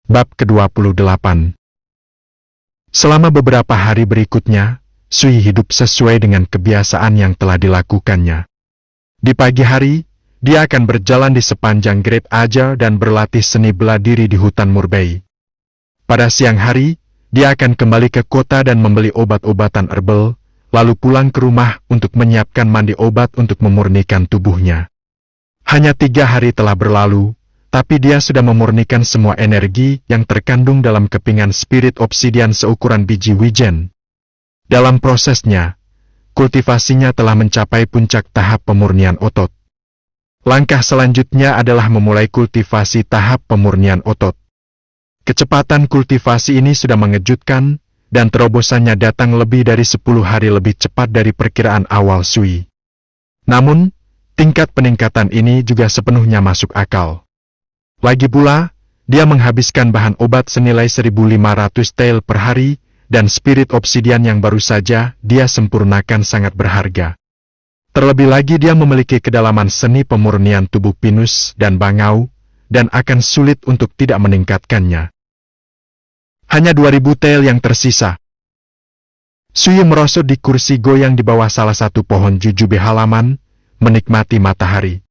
Bab ke-28. Selama beberapa hari berikutnya, Sui hidup sesuai dengan kebiasaan yang telah dilakukannya. Di pagi hari, dia akan berjalan di sepanjang Great Aja dan berlatih seni bela diri di hutan Murbei. Pada siang hari, dia akan kembali ke kota dan membeli obat-obatan herbal, lalu pulang ke rumah untuk menyiapkan mandi obat untuk memurnikan tubuhnya. Hanya 3 hari telah berlalu, tapi dia sudah memurnikan semua energi yang terkandung dalam kepingan spirit obsidian seukuran biji wijen. Dalam prosesnya, kultivasinya telah mencapai puncak tahap pemurnian otot. Langkah selanjutnya adalah memulai kultivasi tahap pemurnian otot. Kecepatan kultivasi ini sudah mengejutkan, dan terobosannya datang lebih dari 10 hari lebih cepat dari perkiraan awal Sui. Namun, tingkat peningkatan ini juga sepenuhnya masuk akal. Lagi pula, dia menghabiskan bahan obat senilai 1.500 tael per hari, dan spirit obsidian yang baru saja dia sempurnakan sangat berharga. Terlebih lagi dia memiliki kedalaman seni pemurnian tubuh pinus dan bangau, dan akan sulit untuk tidak meningkatkannya. Hanya 2.000 tael yang tersisa. Sui merosot di kursi goyang di bawah salah satu pohon jujube halaman, menikmati matahari.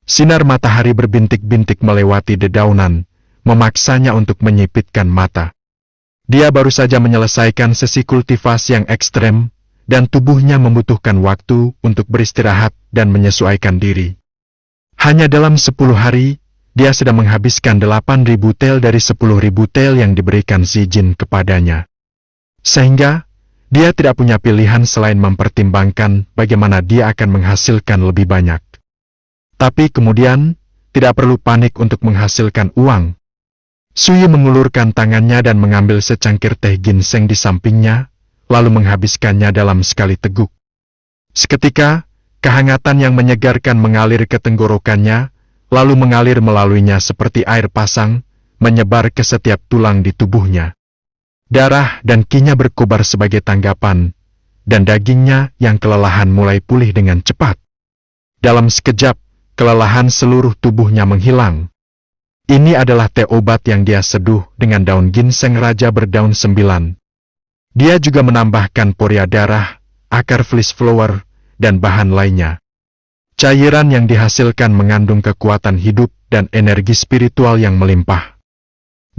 Sinar matahari berbintik-bintik melewati dedaunan, memaksanya untuk menyipitkan mata. Dia baru saja menyelesaikan sesi kultivasi yang ekstrem, dan tubuhnya membutuhkan waktu untuk beristirahat dan menyesuaikan diri. Hanya dalam 10 hari, dia sudah menghabiskan 8.000 tael dari 10.000 tael yang diberikan si Jin kepadanya. Sehingga, dia tidak punya pilihan selain mempertimbangkan bagaimana dia akan menghasilkan lebih banyak. Tapi kemudian, tidak perlu panik untuk menghasilkan uang. Sui mengulurkan tangannya dan mengambil secangkir teh ginseng di sampingnya, lalu menghabiskannya dalam sekali teguk. Seketika, kehangatan yang menyegarkan mengalir ke tenggorokannya, lalu mengalir melaluinya seperti air pasang, menyebar ke setiap tulang di tubuhnya. Darah dan kinya berkobar sebagai tanggapan, dan dagingnya yang kelelahan mulai pulih dengan cepat. Dalam sekejap, kelelahan seluruh tubuhnya menghilang. Ini adalah teh obat yang dia seduh dengan daun ginseng raja berdaun 9. Dia juga menambahkan poria darah, akar fleece flower, dan bahan lainnya. Cairan yang dihasilkan mengandung kekuatan hidup dan energi spiritual yang melimpah.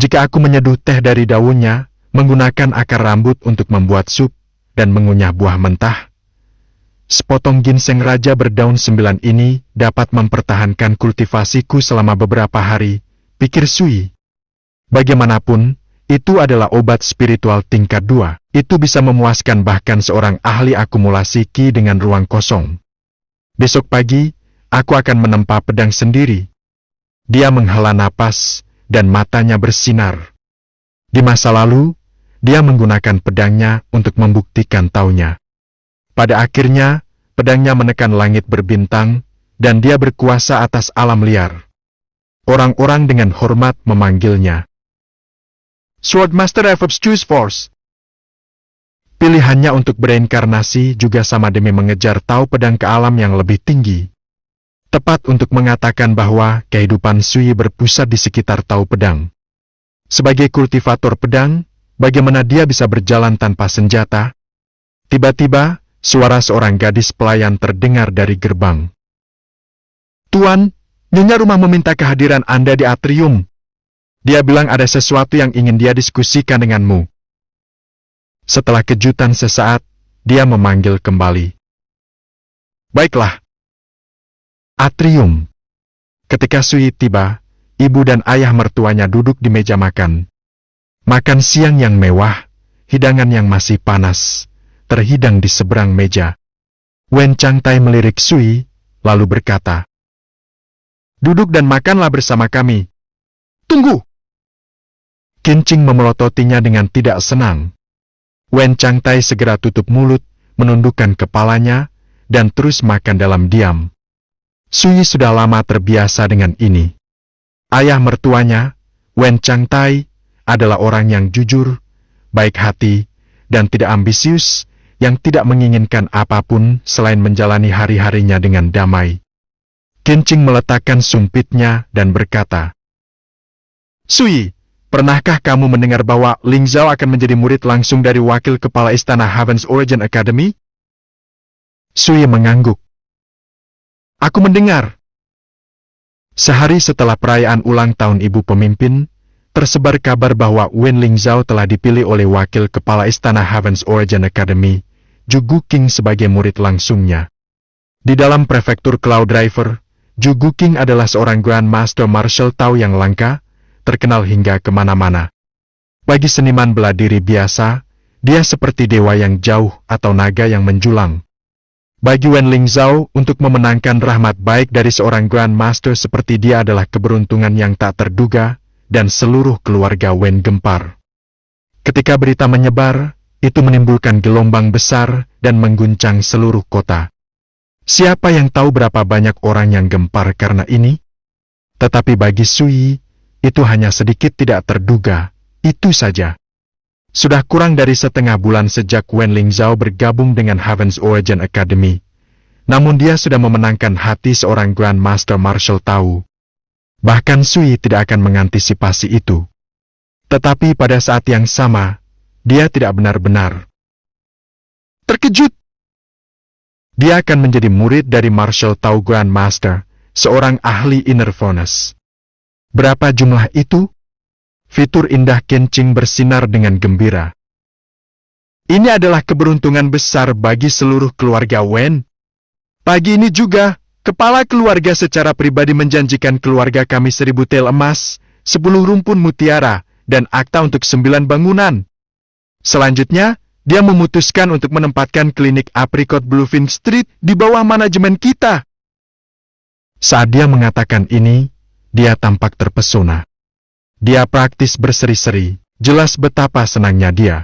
Jika aku menyeduh teh dari daunnya, menggunakan akar rambut untuk membuat sup, dan mengunyah buah mentah, sepotong ginseng raja berdaun 9 ini dapat mempertahankan kultivasiku selama beberapa hari, pikir Sui. Bagaimanapun, itu adalah obat spiritual tingkat 2. Itu bisa memuaskan bahkan seorang ahli akumulasi ki dengan ruang kosong. Besok pagi, aku akan menempa pedang sendiri. Dia menghela napas, dan matanya bersinar. Di masa lalu, dia menggunakan pedangnya untuk membuktikan taunya. Pada akhirnya, pedangnya menekan langit berbintang, dan dia berkuasa atas alam liar. Orang-orang dengan hormat memanggilnya Swordmaster of Obscure Force. Pilihannya untuk bereinkarnasi juga sama demi mengejar tau pedang ke alam yang lebih tinggi. Tepat untuk mengatakan bahwa kehidupan Sui berpusat di sekitar tau pedang. Sebagai kultivator pedang, bagaimana dia bisa berjalan tanpa senjata? Tiba-tiba, suara seorang gadis pelayan terdengar dari gerbang. Tuan, Nyonya rumah meminta kehadiran Anda di atrium. Dia bilang ada sesuatu yang ingin dia diskusikan denganmu. Setelah kejutan sesaat, dia memanggil kembali. Baiklah. Atrium. Ketika Sui tiba, ibu dan ayah mertuanya duduk di meja makan. Makan siang yang mewah, hidangan yang masih panas, terhidang di seberang meja. Wen Changtai melirik Sui, lalu berkata, "Duduk dan makanlah bersama kami." "Tunggu!" Kincing memelototinya dengan tidak senang. Wen Changtai segera tutup mulut, menundukkan kepalanya, dan terus makan dalam diam. Sui sudah lama terbiasa dengan ini. Ayah mertuanya, Wen Changtai, adalah orang yang jujur, baik hati, dan tidak ambisius, yang tidak menginginkan apapun selain menjalani hari-harinya dengan damai. Kincing meletakkan sumpitnya dan berkata, "Sui, Pernahkah kamu mendengar bahwa Ling Zhao akan menjadi murid langsung dari wakil kepala istana Heaven's Origin Academy? Sui mengangguk. Aku mendengar. Sehari setelah perayaan ulang tahun ibu pemimpin, tersebar kabar bahwa Wen Ling Zhao telah dipilih oleh wakil kepala istana Heaven's Origin Academy, Zhu Guqing sebagai murid langsungnya. Di dalam prefektur Cloud Driver, Zhu Guqing adalah seorang Grand Master Martial Tao yang langka, terkenal hingga kemana-mana. Bagi seniman bela diri biasa, dia seperti dewa yang jauh atau naga yang menjulang. Bagi Wen Ling Zhao, untuk memenangkan rahmat baik dari seorang Grand Master seperti dia adalah keberuntungan yang tak terduga, dan seluruh keluarga Wen gempar. Ketika berita menyebar, itu menimbulkan gelombang besar dan mengguncang seluruh kota. Siapa yang tahu berapa banyak orang yang gempar karena ini? Tetapi bagi Sui, itu hanya sedikit tidak terduga, itu saja. Sudah kurang dari setengah bulan sejak Wen Ling Zhao bergabung dengan Heaven's Origin Academy. Namun dia sudah memenangkan hati seorang Grand Master Martial Tao. Bahkan Sui tidak akan mengantisipasi itu. Tetapi pada saat yang sama, dia tidak benar-benar terkejut. Dia akan menjadi murid dari Martial Tao Grand Master, seorang ahli inner furnace. Berapa jumlah itu? Fitur indah Kencing bersinar dengan gembira. Ini adalah keberuntungan besar bagi seluruh keluarga Wen. Pagi ini juga, kepala keluarga secara pribadi menjanjikan keluarga kami 1000 tel emas, 10 rumpun mutiara, dan akta untuk 9 bangunan. Selanjutnya, dia memutuskan untuk menempatkan klinik Apricot Bluefin Street di bawah manajemen kita. Saat dia mengatakan ini, dia tampak terpesona. Dia praktis berseri-seri, jelas betapa senangnya dia.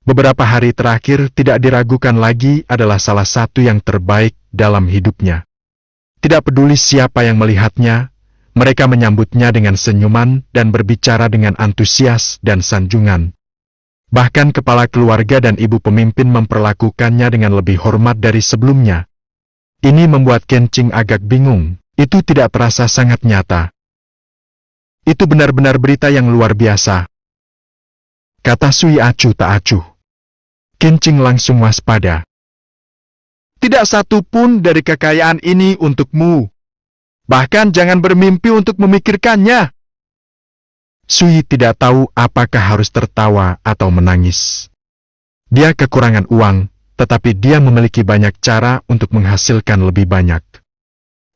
Beberapa hari terakhir tidak diragukan lagi adalah salah satu yang terbaik dalam hidupnya. Tidak peduli siapa yang melihatnya, mereka menyambutnya dengan senyuman dan berbicara dengan antusias dan sanjungan. Bahkan kepala keluarga dan ibu pemimpin memperlakukannya dengan lebih hormat dari sebelumnya. Ini membuat Kencing agak bingung. Itu tidak terasa sangat nyata. Itu benar-benar berita yang luar biasa. Kata Sui acuh tak acuh. Kencing langsung waspada. Tidak satu pun dari kekayaan ini untukmu. Bahkan jangan bermimpi untuk memikirkannya. Sui tidak tahu apakah harus tertawa atau menangis. Dia kekurangan uang, tetapi dia memiliki banyak cara untuk menghasilkan lebih banyak.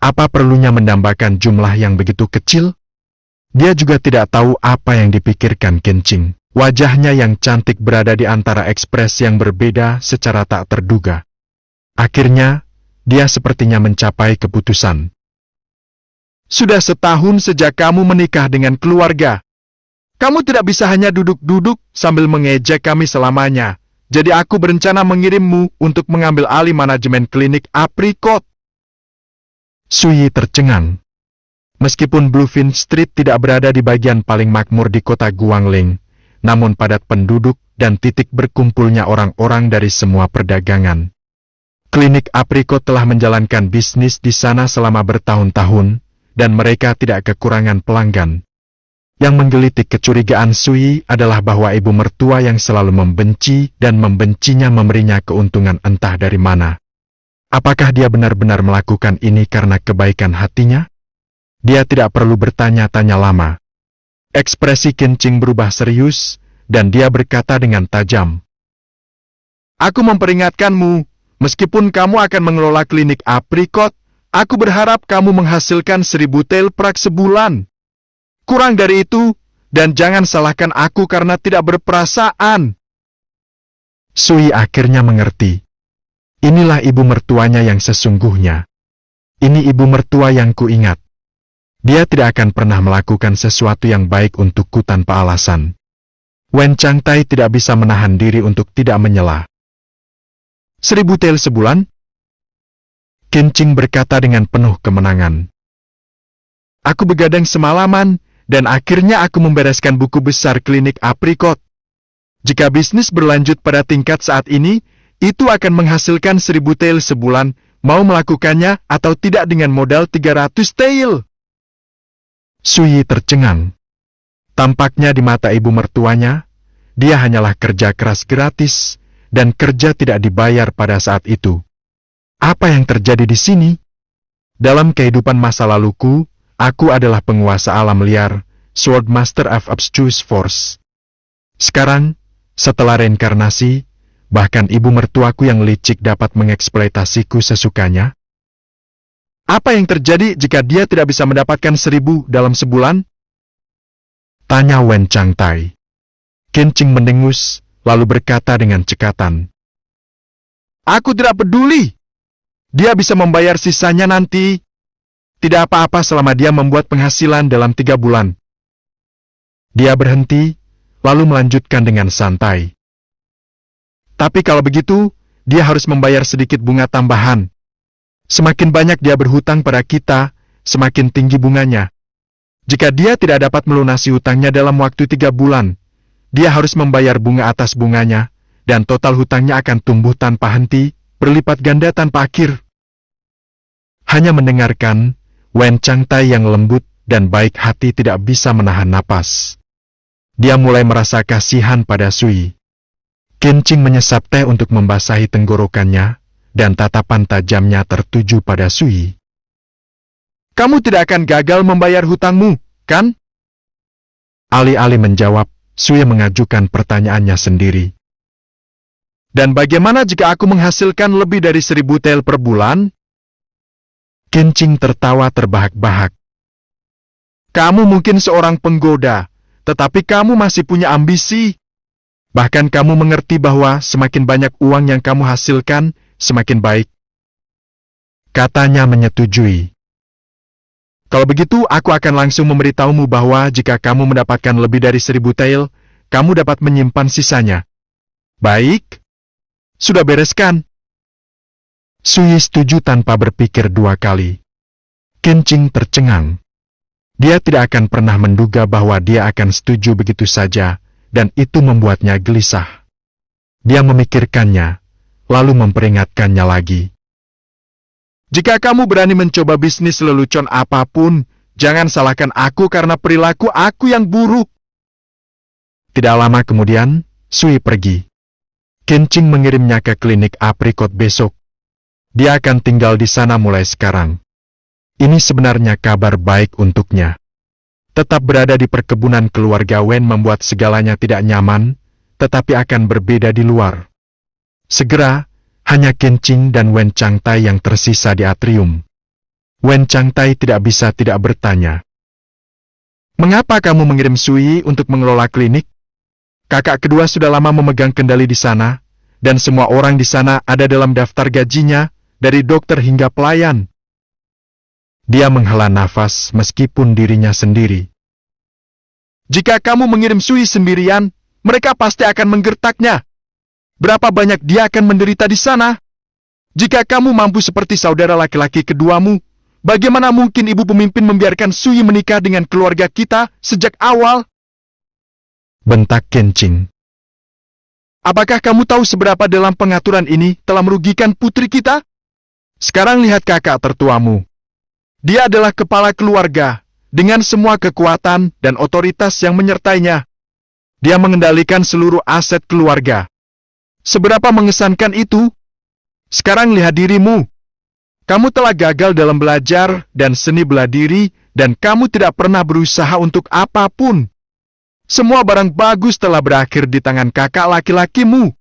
Apa perlunya mendambakan jumlah yang begitu kecil? Dia juga tidak tahu apa yang dipikirkan Kencing. Wajahnya yang cantik berada di antara ekspres yang berbeda secara tak terduga. Akhirnya, dia sepertinya mencapai keputusan. Sudah setahun sejak kamu menikah dengan keluarga. Kamu tidak bisa hanya duduk-duduk sambil mengejek kami selamanya. Jadi aku berencana mengirimmu untuk mengambil alih manajemen klinik Apricot. Sui tercengang. Meskipun Bluefin Street tidak berada di bagian paling makmur di kota Guangling, namun padat penduduk dan titik berkumpulnya orang-orang dari semua perdagangan. Klinik Apricot telah menjalankan bisnis di sana selama bertahun-tahun, dan mereka tidak kekurangan pelanggan. Yang menggelitik kecurigaan Sui adalah bahwa ibu mertua yang selalu membenci dan membencinya memberinya keuntungan entah dari mana. Apakah dia benar-benar melakukan ini karena kebaikan hatinya? Dia tidak perlu bertanya-tanya lama. Ekspresi Kencing berubah serius, dan dia berkata dengan tajam. Aku memperingatkanmu, meskipun kamu akan mengelola klinik Apricot, aku berharap kamu menghasilkan 1000 tel prak sebulan. Kurang dari itu, dan jangan salahkan aku karena tidak berperasaan. Sui akhirnya mengerti. Inilah ibu mertuanya yang sesungguhnya. Ini ibu mertua yang kuingat. Dia tidak akan pernah melakukan sesuatu yang baik untukku tanpa alasan. Wen Changtai tidak bisa menahan diri untuk tidak menyela. 1000 tel sebulan? Kencing berkata dengan penuh kemenangan. Aku begadang semalaman, dan akhirnya aku membereskan buku besar klinik Apricot. Jika bisnis berlanjut pada tingkat saat ini, itu akan menghasilkan 1000 tel sebulan, mau melakukannya atau tidak dengan modal 300 tel. Sui tercengang. Tampaknya di mata ibu mertuanya, dia hanyalah kerja keras gratis, dan kerja tidak dibayar pada saat itu. Apa yang terjadi di sini? Dalam kehidupan masa laluku, aku adalah penguasa alam liar, Sword Master of Obscure Force. Sekarang, setelah reinkarnasi, bahkan ibu mertuaku yang licik dapat mengeksploitasiku sesukanya. Apa yang terjadi jika dia tidak bisa mendapatkan 1000 dalam sebulan? Tanya Wen Changtai. Kencing mendengus, lalu berkata dengan cekatan. Aku tidak peduli. Dia bisa membayar sisanya nanti. Tidak apa-apa selama dia membuat penghasilan dalam 3 bulan. Dia berhenti, lalu melanjutkan dengan santai. Tapi kalau begitu, dia harus membayar sedikit bunga tambahan. Semakin banyak dia berhutang pada kita, semakin tinggi bunganya. Jika dia tidak dapat melunasi hutangnya dalam waktu 3 bulan, dia harus membayar bunga atas bunganya, dan total hutangnya akan tumbuh tanpa henti, berlipat ganda tanpa akhir. Hanya mendengarkan, Wen Changtai yang lembut dan baik hati tidak bisa menahan napas. Dia mulai merasa kasihan pada Sui. Kencing menyesap teh untuk membasahi tenggorokannya, dan tatapan tajamnya tertuju pada Sui. Kamu tidak akan gagal membayar hutangmu, kan? Alih-alih menjawab, Sui mengajukan pertanyaannya sendiri. Dan bagaimana jika aku menghasilkan lebih dari 1000 tel per bulan? Kencing tertawa terbahak-bahak. Kamu mungkin seorang penggoda, tetapi kamu masih punya ambisi. Bahkan kamu mengerti bahwa semakin banyak uang yang kamu hasilkan, semakin baik. Katanya menyetujui. Kalau begitu, aku akan langsung memberitahumu bahwa jika kamu mendapatkan lebih dari 1000 tael, kamu dapat menyimpan sisanya. Baik. Sudah bereskan. Sui setuju tanpa berpikir 2 kali. Kencing tercengang. Dia tidak akan pernah menduga bahwa dia akan setuju begitu saja, dan itu membuatnya gelisah. Dia memikirkannya, lalu memperingatkannya lagi. Jika kamu berani mencoba bisnis lelucon apapun, jangan salahkan aku karena perilaku aku yang buruk. Tidak lama kemudian, Sui pergi. Kencing mengirimnya ke klinik aprikot besok. Dia akan tinggal di sana mulai sekarang. Ini sebenarnya kabar baik untuknya. Tetap berada di perkebunan keluarga Wen membuat segalanya tidak nyaman, tetapi akan berbeda di luar. Segera, hanya Kencing dan Wen Changtai yang tersisa di atrium. Wen Changtai tidak bisa tidak bertanya. Mengapa kamu mengirim Sui untuk mengelola klinik? Kakak kedua sudah lama memegang kendali di sana, dan semua orang di sana ada dalam daftar gajinya, dari dokter hingga pelayan. Dia menghela nafas meskipun dirinya sendiri. Jika kamu mengirim Sui sendirian, mereka pasti akan menggertaknya. Berapa banyak dia akan menderita di sana? Jika kamu mampu seperti saudara laki-laki keduamu, bagaimana mungkin ibu pemimpin membiarkan Sui menikah dengan keluarga kita sejak awal? Bentak Kencing. Apakah kamu tahu seberapa dalam pengaturan ini telah merugikan putri kita? Sekarang lihat kakak tertuamu. Dia adalah kepala keluarga, dengan semua kekuatan dan otoritas yang menyertainya. Dia mengendalikan seluruh aset keluarga. Seberapa mengesankan itu? Sekarang lihat dirimu. Kamu telah gagal dalam belajar dan seni bela diri, dan kamu tidak pernah berusaha untuk apapun. Semua barang bagus telah berakhir di tangan kakak laki-lakimu.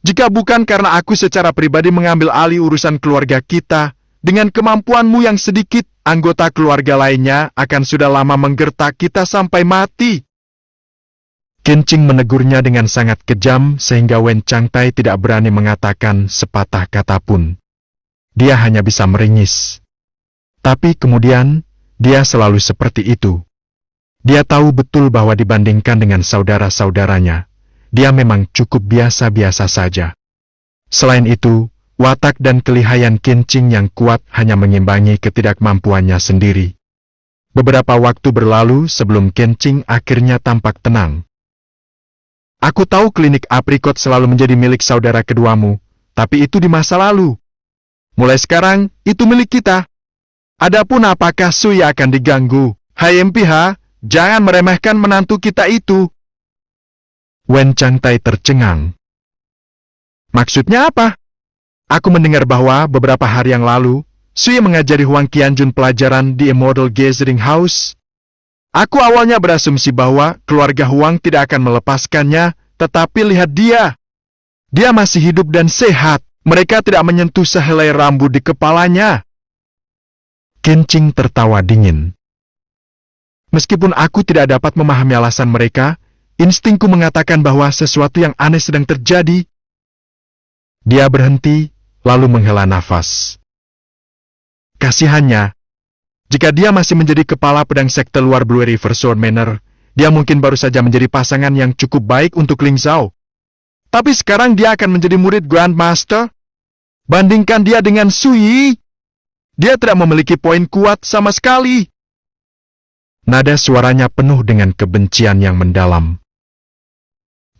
Jika bukan karena aku secara pribadi mengambil alih urusan keluarga kita, dengan kemampuanmu yang sedikit, anggota keluarga lainnya akan sudah lama menggertak kita sampai mati. Kencing menegurnya dengan sangat kejam sehingga Wen Changtai tidak berani mengatakan sepatah kata pun. Dia hanya bisa meringis. Tapi kemudian, dia selalu seperti itu. Dia tahu betul bahwa dibandingkan dengan saudara-saudaranya, dia memang cukup biasa-biasa saja. Selain itu, watak dan kelihayan Kencing yang kuat hanya mengimbangi ketidakmampuannya sendiri. Beberapa waktu berlalu sebelum Kencing akhirnya tampak tenang. Aku tahu klinik aprikot selalu menjadi milik saudara keduamu, tapi itu di masa lalu. Mulai sekarang, itu milik kita. Adapun apakah Sui akan diganggu? Hai MPH, Jangan meremehkan menantu kita itu. Wen Changtai tercengang. Maksudnya apa? Aku mendengar bahwa beberapa hari yang lalu, Sui mengajari Huang Qianjun pelajaran di Immortal Gathering House. Aku awalnya berasumsi bahwa keluarga Huang tidak akan melepaskannya, tetapi lihat dia. Dia masih hidup dan sehat. Mereka tidak menyentuh sehelai rambut di kepalanya. Qin Qing tertawa dingin. Meskipun aku tidak dapat memahami alasan mereka, instingku mengatakan bahwa sesuatu yang aneh sedang terjadi. Dia berhenti, lalu menghela nafas. Kasihannya, jika dia masih menjadi kepala pedang sekte luar Blue River Sword Manor, dia mungkin baru saja menjadi pasangan yang cukup baik untuk Ling Zhao. Tapi sekarang dia akan menjadi murid Grandmaster. Bandingkan dia dengan Sui. Dia tidak memiliki poin kuat sama sekali. Nada suaranya penuh dengan kebencian yang mendalam.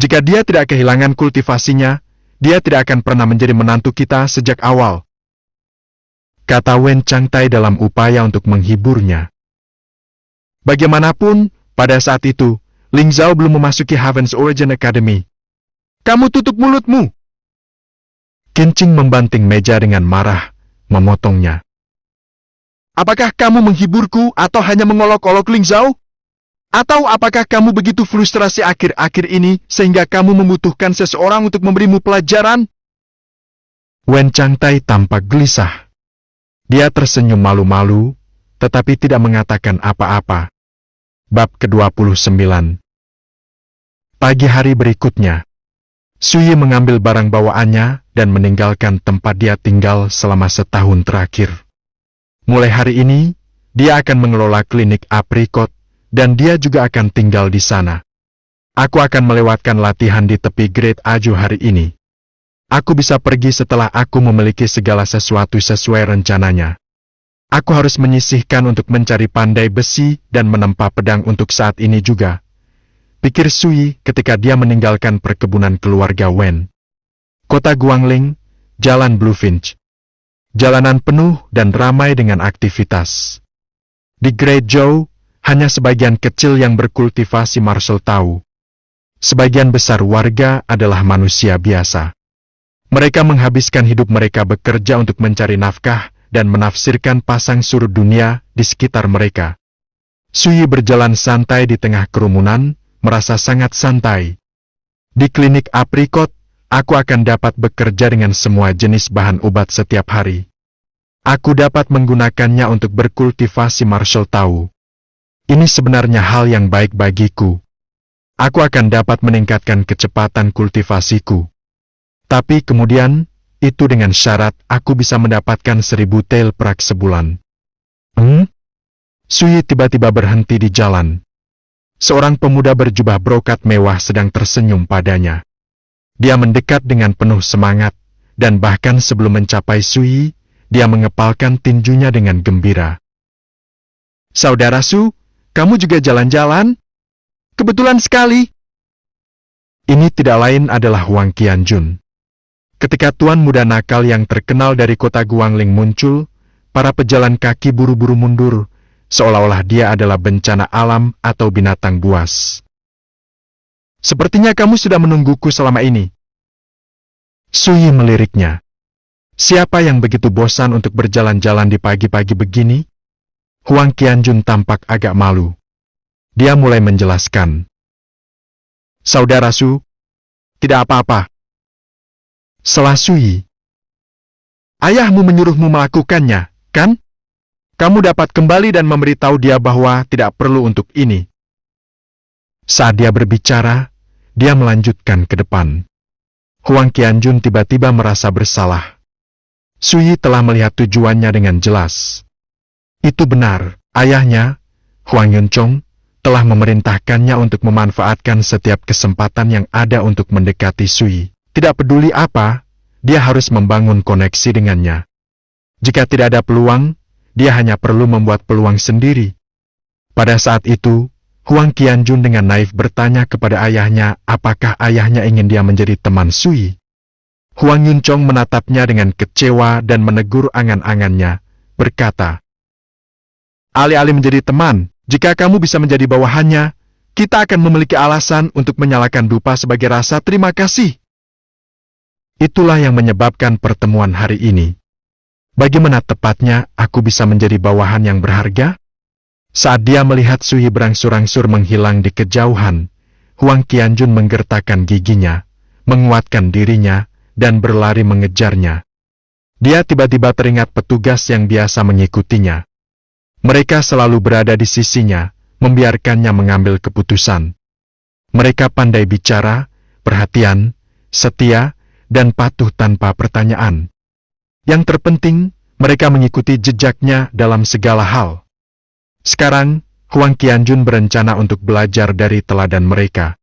Jika dia tidak kehilangan kultivasinya, dia tidak akan pernah menjadi menantu kita sejak awal. Kata Wen Changtai dalam upaya untuk menghiburnya. Bagaimanapun, pada saat itu, Ling Zhao belum memasuki Heaven's Origin Academy. Kamu tutup mulutmu! Qin Qing membanting meja dengan marah, memotongnya. Apakah kamu menghiburku atau hanya mengolok-olok Ling Zhao? Atau apakah kamu begitu frustrasi akhir-akhir ini sehingga kamu membutuhkan seseorang untuk memberimu pelajaran? Wen Changtai tampak gelisah. Dia tersenyum malu-malu, tetapi tidak mengatakan apa-apa. Bab ke-29. Pagi hari berikutnya, Sui mengambil barang bawaannya dan meninggalkan tempat dia tinggal selama setahun terakhir. Mulai hari ini, dia akan mengelola klinik aprikot, dan dia juga akan tinggal di sana. Aku akan melewatkan latihan di tepi Great Aju hari ini. Aku bisa pergi setelah aku memiliki segala sesuatu sesuai rencananya. Aku harus menyisihkan untuk mencari pandai besi dan menempa pedang untuk saat ini juga. Pikir Sui ketika dia meninggalkan perkebunan keluarga Wen. Kota Guangling, Jalan Bluefinch. Jalanan penuh dan ramai dengan aktivitas. Di Great Zhou, hanya sebagian kecil yang berkultivasi martial tahu. Sebagian besar warga adalah manusia biasa. Mereka menghabiskan hidup mereka bekerja untuk mencari nafkah dan menafsirkan pasang surut dunia di sekitar mereka. Sui berjalan santai di tengah kerumunan, merasa sangat santai. Di klinik aprikot, aku akan dapat bekerja dengan semua jenis bahan obat setiap hari. Aku dapat menggunakannya untuk berkultivasi martial tahu. Ini sebenarnya hal yang baik bagiku. Aku akan dapat meningkatkan kecepatan kultivasiku. Tapi kemudian, itu dengan syarat aku bisa mendapatkan 1000 tael perak sebulan. Sui tiba-tiba berhenti di jalan. Seorang pemuda berjubah brokat mewah sedang tersenyum padanya. Dia mendekat dengan penuh semangat, dan bahkan sebelum mencapai Sui, dia mengepalkan tinjunya dengan gembira. Saudara Su, kamu juga jalan-jalan? Kebetulan sekali. Ini tidak lain adalah Huang Qianjun. Ketika tuan muda nakal yang terkenal dari kota Guangling muncul, para pejalan kaki buru-buru mundur, seolah-olah dia adalah bencana alam atau binatang buas. Sepertinya kamu sudah menungguku selama ini. Sui meliriknya. Siapa yang begitu bosan untuk berjalan-jalan di pagi-pagi begini? Huang Qianjun tampak agak malu. Dia mulai menjelaskan. Saudara Su, tidak apa-apa. Selah Sui. Ayahmu menyuruhmu melakukannya, kan? Kamu dapat kembali dan memberitahu dia bahwa tidak perlu untuk ini. Saat dia berbicara, dia melanjutkan ke depan. Huang Qianjun tiba-tiba merasa bersalah. Sui telah melihat tujuannya dengan jelas. Itu benar, ayahnya, Huang Yuncong, telah memerintahkannya untuk memanfaatkan setiap kesempatan yang ada untuk mendekati Sui. Tidak peduli apa, dia harus membangun koneksi dengannya. Jika tidak ada peluang, dia hanya perlu membuat peluang sendiri. Pada saat itu, Huang Qianjun dengan naif bertanya kepada ayahnya apakah ayahnya ingin dia menjadi teman Sui. Huang Yuncong menatapnya dengan kecewa dan menegur angan-angannya, berkata, alih-alih menjadi teman, Jika kamu bisa menjadi bawahannya, kita akan memiliki alasan untuk menyalakan dupa sebagai rasa terima kasih. Itulah yang menyebabkan pertemuan hari ini. Bagaimana tepatnya aku bisa menjadi bawahan yang berharga? Saat dia melihat Sui berangsur-angsur menghilang di kejauhan, Huang Qianjun menggertakkan giginya, menguatkan dirinya, dan berlari mengejarnya. Dia tiba-tiba teringat petugas yang biasa mengikutinya. Mereka selalu berada di sisinya, membiarkannya mengambil keputusan. Mereka pandai bicara, perhatian, setia, dan patuh tanpa pertanyaan. Yang terpenting, mereka mengikuti jejaknya dalam segala hal. Sekarang, Huang Qianjun berencana untuk belajar dari teladan mereka.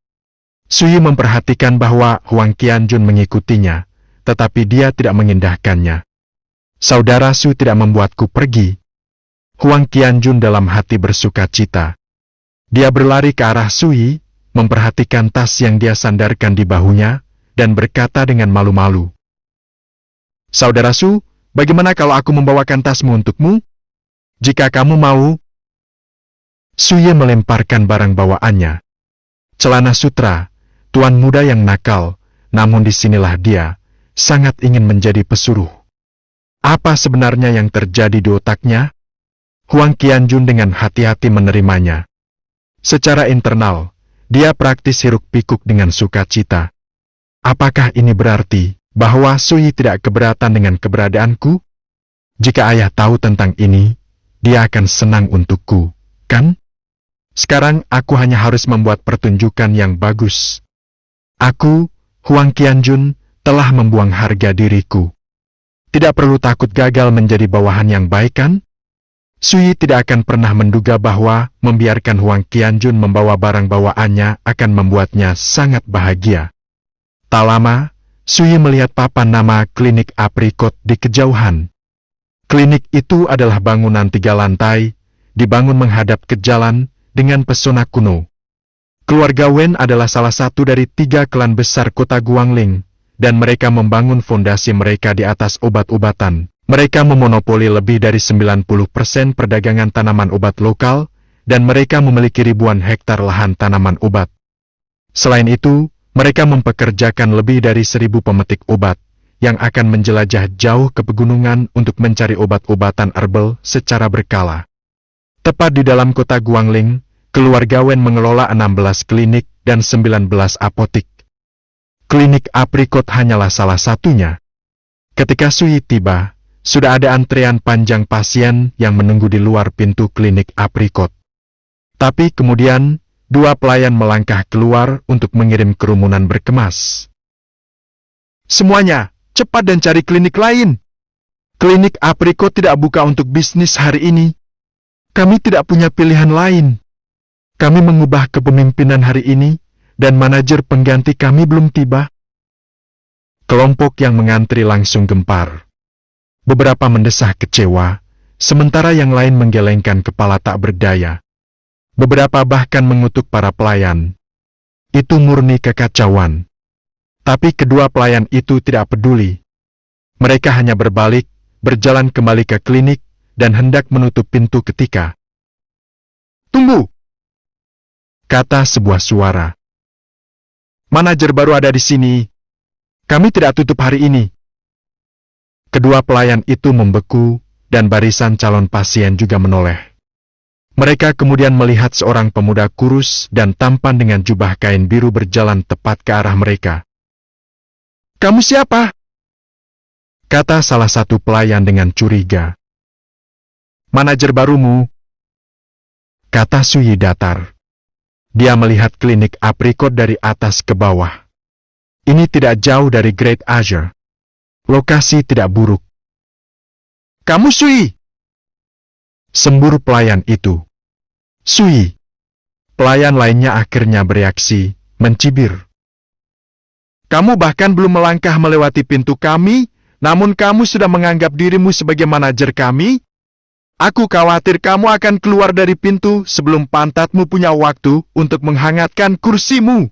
Sui memperhatikan bahwa Huang Qianjun mengikutinya, tetapi dia tidak mengindahkannya. Saudara Su tidak membuatku pergi. Huang Qianjun dalam hati bersuka cita. Dia berlari ke arah Sui, memperhatikan tas yang dia sandarkan di bahunya, dan berkata dengan malu-malu. Saudara Su, bagaimana kalau aku membawakan tasmu untukmu? Jika kamu mau. Sui melemparkan barang bawaannya. Celana sutra, tuan muda yang nakal, namun disinilah dia, sangat ingin menjadi pesuruh. Apa sebenarnya yang terjadi di otaknya? Huang Qianjun dengan hati-hati menerimanya. Secara internal, dia praktis hiruk-pikuk dengan sukacita. Apakah ini berarti bahwa Sui tidak keberatan dengan keberadaanku? Jika ayah tahu tentang ini, dia akan senang untukku, kan? Sekarang aku hanya harus membuat pertunjukan yang bagus. Aku, Huang Qianjun, telah membuang harga diriku. Tidak perlu takut gagal menjadi bawahan yang baik, kan? Sui tidak akan pernah menduga bahwa membiarkan Huang Qianjun membawa barang bawaannya akan membuatnya sangat bahagia. Tak lama, Sui melihat papan nama Klinik Aprikot di kejauhan. Klinik itu adalah bangunan 3 lantai, dibangun menghadap ke jalan dengan pesona kuno. Keluarga Wen adalah salah satu dari 3 klan besar kota Guangling, dan mereka membangun fondasi mereka di atas obat-obatan. Mereka memonopoli lebih dari 90% perdagangan tanaman obat lokal, dan mereka memiliki ribuan hektar lahan tanaman obat. Selain itu, mereka mempekerjakan lebih dari 1.000 pemetik obat, yang akan menjelajah jauh ke pegunungan untuk mencari obat-obatan herbal secara berkala. Tepat di dalam kota Guangling, keluarga Wen mengelola 16 klinik dan 19 apotik. Klinik Aprikot hanyalah salah satunya. Ketika Sui tiba, sudah ada antrean panjang pasien yang menunggu di luar pintu klinik Aprikot. Tapi kemudian, 2 pelayan melangkah keluar untuk mengirim kerumunan berkemas. Semuanya, cepat dan cari klinik lain. Klinik Aprikot tidak buka untuk bisnis hari ini. Kami tidak punya pilihan lain. Kami mengubah kepemimpinan hari ini, dan manajer pengganti kami belum tiba. Kelompok yang mengantri langsung gempar. Beberapa mendesah kecewa, sementara yang lain menggelengkan kepala tak berdaya. Beberapa bahkan mengutuk para pelayan. Itu murni kekacauan. Tapi kedua pelayan itu tidak peduli. Mereka hanya berbalik, berjalan kembali ke klinik, dan hendak menutup pintu ketika. Tunggu! Kata sebuah suara. Manajer baru ada di sini. Kami tidak tutup hari ini. Kedua pelayan itu membeku, dan barisan calon pasien juga menoleh. Mereka kemudian melihat seorang pemuda kurus dan tampan dengan jubah kain biru berjalan tepat ke arah mereka. Kamu siapa? Kata salah satu pelayan dengan curiga. Manajer barumu. Kata Sui datar. Dia melihat klinik Aprikot dari atas ke bawah. Ini tidak jauh dari Great Azure. Lokasi tidak buruk. Kamu Sui! Sembur pelayan itu. Sui! Pelayan lainnya akhirnya bereaksi, mencibir. Kamu bahkan belum melangkah melewati pintu kami, namun kamu sudah menganggap dirimu sebagai manajer kami? Aku khawatir kamu akan keluar dari pintu sebelum pantatmu punya waktu untuk menghangatkan kursimu.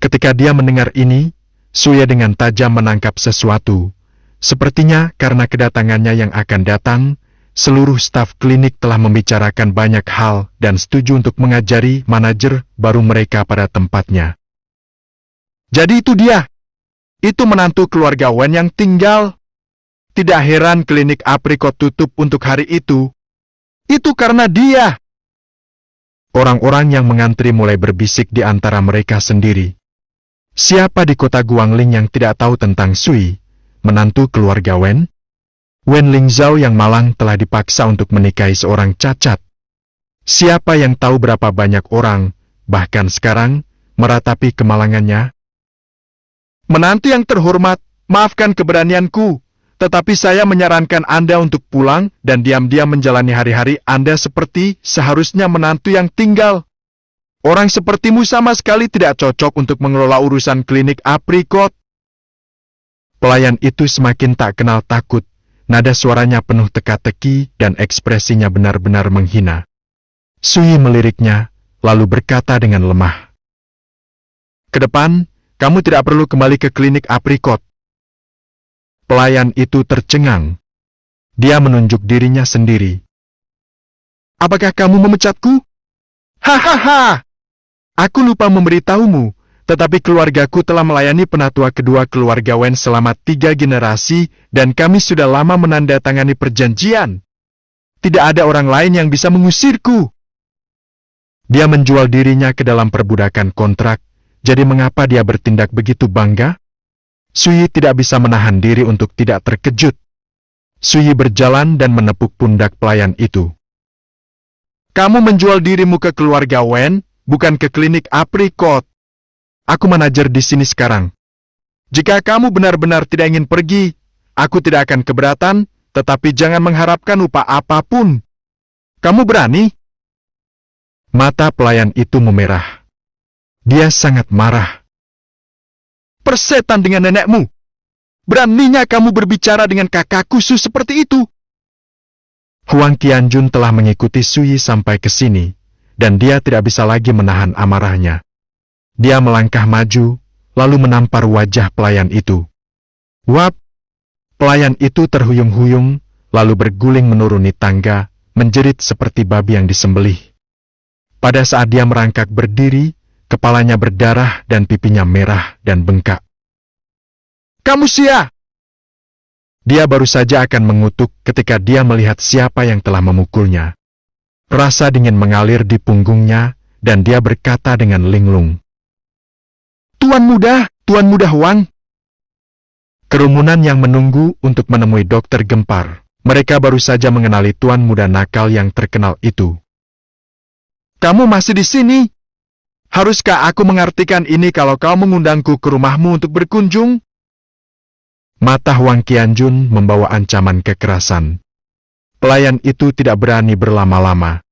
Ketika dia mendengar ini, Sui dengan tajam menangkap sesuatu. Sepertinya karena kedatangannya yang akan datang, seluruh staf klinik telah membicarakan banyak hal dan setuju untuk mengajari manajer baru mereka pada tempatnya. Jadi itu dia. Itu menantu keluarga Wen yang tinggal. Tidak heran klinik aprikot tutup untuk hari itu. Itu karena dia. Orang-orang yang mengantri mulai berbisik di antara mereka sendiri. Siapa di kota Guangling yang tidak tahu tentang Sui, menantu keluarga Wen? Wen Lingzhao yang malang telah dipaksa untuk menikahi seorang cacat. Siapa yang tahu berapa banyak orang, bahkan sekarang, meratapi kemalangannya? Menantu yang terhormat, maafkan keberanianku, tetapi saya menyarankan Anda untuk pulang dan diam-diam menjalani hari-hari Anda seperti seharusnya menantu yang tinggal. Orang sepertimu sama sekali tidak cocok untuk mengelola urusan klinik aprikot. Pelayan itu semakin tak kenal takut. Nada suaranya penuh teka-teki dan ekspresinya benar-benar menghina. Sui meliriknya, lalu berkata dengan lemah. Kedepan, kamu tidak perlu kembali ke klinik aprikot. Pelayan itu tercengang. Dia menunjuk dirinya sendiri. Apakah kamu memecatku? Hahaha! Aku lupa memberitahumu. Tetapi keluargaku telah melayani penatua kedua keluarga Wen selama 3 generasi dan kami sudah lama menandatangani perjanjian. Tidak ada orang lain yang bisa mengusirku. Dia menjual dirinya ke dalam perbudakan kontrak, jadi mengapa dia bertindak begitu bangga? Sui tidak bisa menahan diri untuk tidak terkejut. Sui berjalan dan menepuk pundak pelayan itu. Kamu menjual dirimu ke keluarga Wen, bukan ke klinik aprikot. Aku manajer di sini sekarang. Jika kamu benar-benar tidak ingin pergi, aku tidak akan keberatan, tetapi jangan mengharapkan upah apapun. Kamu berani? Mata pelayan itu memerah. Dia sangat marah. Persetan dengan nenekmu. Beraninya kamu berbicara dengan kakakku Su seperti itu. Huang Qianjun telah mengikuti Sui sampai ke sini, dan dia tidak bisa lagi menahan amarahnya. Dia melangkah maju, lalu menampar wajah pelayan itu. Wap! Pelayan itu terhuyung-huyung, lalu berguling menuruni tangga, menjerit seperti babi yang disembelih. Pada saat dia merangkak berdiri, kepalanya berdarah dan pipinya merah dan bengkak. Kamu sia! Dia baru saja akan mengutuk ketika dia melihat siapa yang telah memukulnya. Rasa dingin mengalir di punggungnya, dan dia berkata dengan linglung. Tuan Muda Huang. Kerumunan yang menunggu untuk menemui dokter gempar. Mereka baru saja mengenali Tuan Muda nakal yang terkenal itu. Kamu masih di sini? Haruskah aku mengartikan ini kalau kau mengundangku ke rumahmu untuk berkunjung? Mata Huang Qianjun membawa ancaman kekerasan. Pelayan itu tidak berani berlama-lama.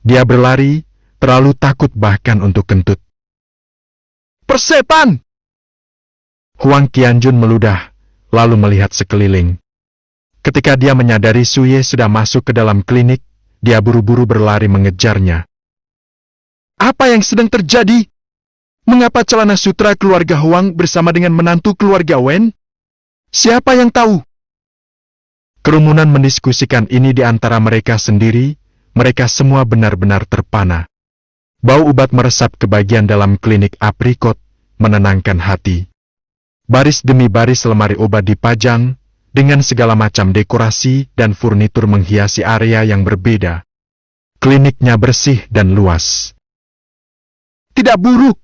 Dia berlari, terlalu takut bahkan untuk kentut. Persetan! Huang Qianjun meludah, lalu melihat sekeliling. Ketika dia menyadari Suye sudah masuk ke dalam klinik, dia buru-buru berlari mengejarnya. Apa yang sedang terjadi? Mengapa celana sutra keluarga Huang bersama dengan menantu keluarga Wen? Siapa yang tahu? Kerumunan mendiskusikan ini di antara mereka sendiri, mereka semua benar-benar terpana. Bau ubat meresap ke bagian dalam klinik aprikot, menenangkan hati. Baris demi baris lemari obat dipajang, dengan segala macam dekorasi dan furnitur menghiasi area yang berbeda. Kliniknya bersih dan luas. Tidak buruk.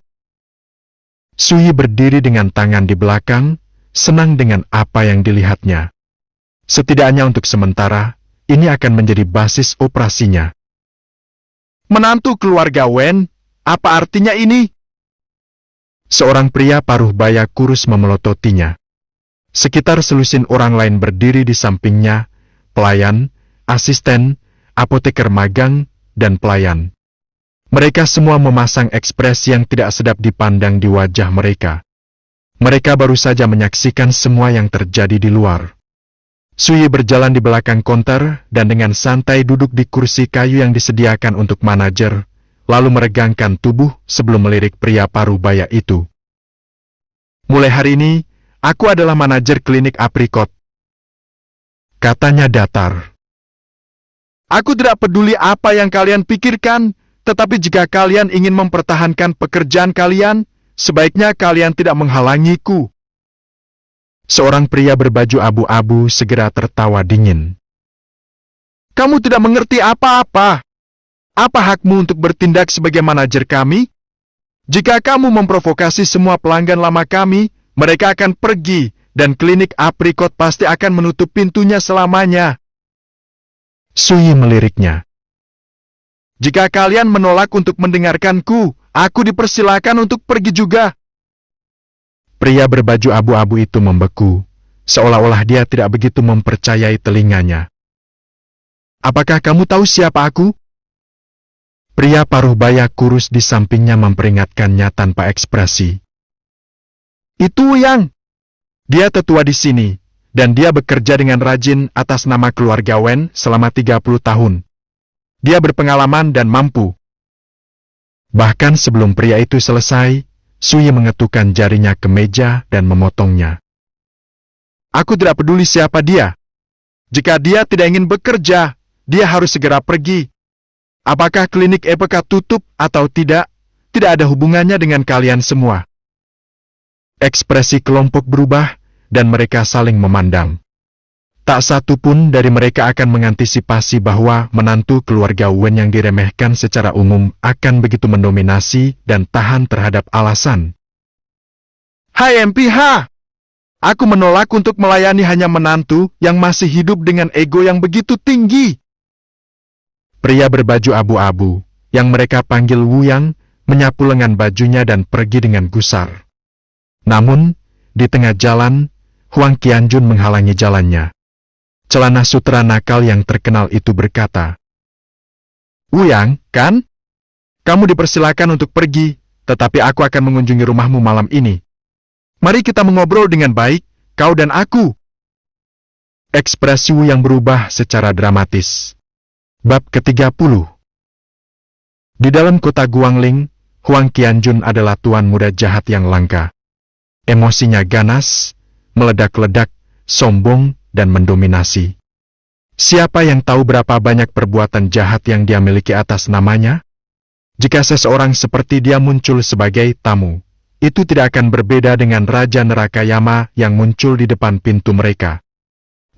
Sui berdiri dengan tangan di belakang, senang dengan apa yang dilihatnya. Setidaknya untuk sementara, ini akan menjadi basis operasinya. Menantu keluarga Wen, apa artinya ini? Seorang pria paruh baya kurus memelototinya. Sekitar selusin orang lain berdiri di sampingnya, pelayan, asisten, apoteker magang, dan pelayan. Mereka semua memasang ekspresi yang tidak sedap dipandang di wajah mereka. Mereka baru saja menyaksikan semua yang terjadi di luar. Sui berjalan di belakang konter dan dengan santai duduk di kursi kayu yang disediakan untuk manajer, lalu meregangkan tubuh sebelum melirik pria paruh baya itu. Mulai hari ini, aku adalah manajer klinik aprikot. Katanya datar. Aku tidak peduli apa yang kalian pikirkan, tetapi jika kalian ingin mempertahankan pekerjaan kalian, sebaiknya kalian tidak menghalangiku. Seorang pria berbaju abu-abu segera tertawa dingin. Kamu tidak mengerti apa-apa. Apa hakmu untuk bertindak sebagai manajer kami? Jika kamu memprovokasi semua pelanggan lama kami, mereka akan pergi, dan klinik aprikot pasti akan menutup pintunya selamanya. Sui meliriknya. Jika kalian menolak untuk mendengarkanku, aku dipersilakan untuk pergi juga. Pria berbaju abu-abu itu membeku, seolah-olah dia tidak begitu mempercayai telinganya. Apakah kamu tahu siapa aku? Pria paruh baya kurus di sampingnya memperingatkannya tanpa ekspresi. Itu Yang. Dia tetua di sini, dan dia bekerja dengan rajin atas nama keluarga Wen selama 30 tahun. Dia berpengalaman dan mampu. Bahkan sebelum pria itu selesai, Sui mengetukkan jarinya ke meja dan memotongnya. Aku tidak peduli siapa dia. Jika dia tidak ingin bekerja, dia harus segera pergi. Apakah klinik EPK tutup atau tidak ada hubungannya dengan kalian semua. Ekspresi kelompok berubah, dan mereka saling memandang. Tak satu pun dari mereka akan mengantisipasi bahwa menantu keluarga Wen yang diremehkan secara umum akan begitu mendominasi dan tahan terhadap alasan. Hai MPH! Aku menolak untuk melayani hanya menantu yang masih hidup dengan ego yang begitu tinggi. Pria berbaju abu-abu, yang mereka panggil Wu Yang, menyapu lengan bajunya dan pergi dengan gusar. Namun, di tengah jalan, Huang Qianjun menghalangi jalannya. Celana sutra nakal yang terkenal itu berkata, Wu Yang, kan? Kamu dipersilakan untuk pergi, tetapi aku akan mengunjungi rumahmu malam ini. Mari kita mengobrol dengan baik, kau dan aku. Ekspresi Wu Yang berubah secara dramatis. Bab ke-30. Di dalam kota Guangling, Huang Qianjun adalah tuan muda jahat yang langka. Emosinya ganas, meledak-ledak, sombong, dan mendominasi. Siapa yang tahu berapa banyak perbuatan jahat yang dia miliki atas namanya? Jika seseorang seperti dia muncul sebagai tamu, itu tidak akan berbeda dengan Raja Neraka Yama yang muncul di depan pintu mereka.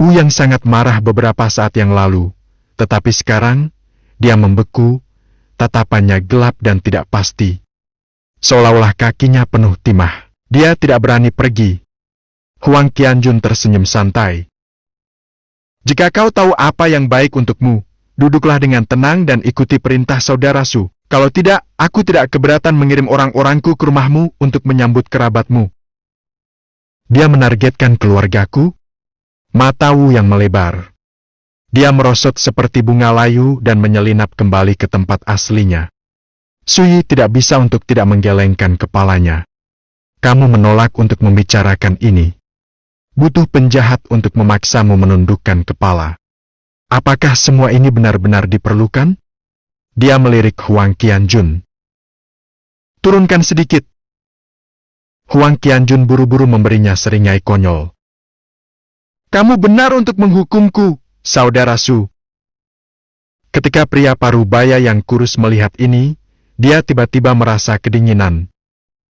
Wu Yang sangat marah beberapa saat yang lalu. Tetapi sekarang, dia membeku, tatapannya gelap dan tidak pasti. Seolah-olah kakinya penuh timah. Dia tidak berani pergi. Huang Qianjun tersenyum santai. Jika kau tahu apa yang baik untukmu, duduklah dengan tenang dan ikuti perintah saudara Su. Kalau tidak, aku tidak keberatan mengirim orang-orangku ke rumahmu untuk menyambut kerabatmu. Dia menargetkan keluargaku? Mata Wu Yang melebar. Dia merosot seperti bunga layu dan menyelinap kembali ke tempat aslinya. Sui tidak bisa untuk tidak menggelengkan kepalanya. Kamu menolak untuk membicarakan ini. Butuh penjahat untuk memaksamu menundukkan kepala. Apakah semua ini benar-benar diperlukan? Dia melirik Huang Qianjun. Turunkan sedikit. Huang Qianjun buru-buru memberinya seringai konyol. Kamu benar untuk menghukumku, Saudara Su. Ketika pria parubaya yang kurus melihat ini, dia tiba-tiba merasa kedinginan.